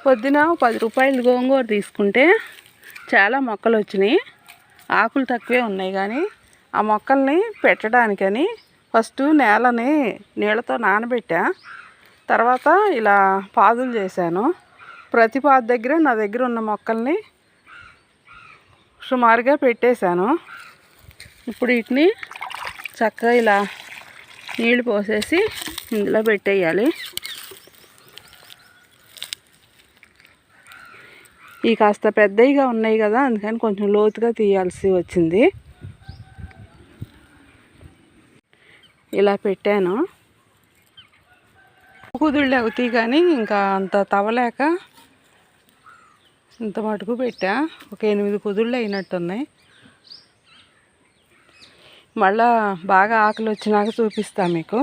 పొద్దున 10 రూపాయలు గోంగూర తీసుకుంటే చాలా మొక్కలు వచ్చినాయి. ఆకులు తక్కువే ఉన్నాయి కానీ ఆ మొక్కల్ని పెట్టడానికని ఫస్ట్ నేలని నీళ్ళతో నానబెట్టా. తర్వాత ఇలా పాదులు చేశాను. ప్రతి పాదు దగ్గర నా దగ్గర ఉన్న మొక్కల్ని సుమారుగా పెట్టేశాను. ఇప్పుడు వీటిని చక్కగా ఇలా నీళ్ళు పోసేసి ఇందులో పెట్టేయాలి. ఇవి కాస్త పెద్దవిగా ఉన్నాయి కదా, అందుకని కొంచెం లోతుగా తీయాల్సి వచ్చింది. ఇలా పెట్టాను. కుదుళ్ళు అవుతాయి కానీ ఇంకా అంత తవ్వలేక ఇంత మటుకు పెట్టా. ఒక 8 కుదుళ్ళు అయినట్టున్నాయి. మళ్ళా బాగా ఆకులు వచ్చినాక చూపిస్తా మీకు.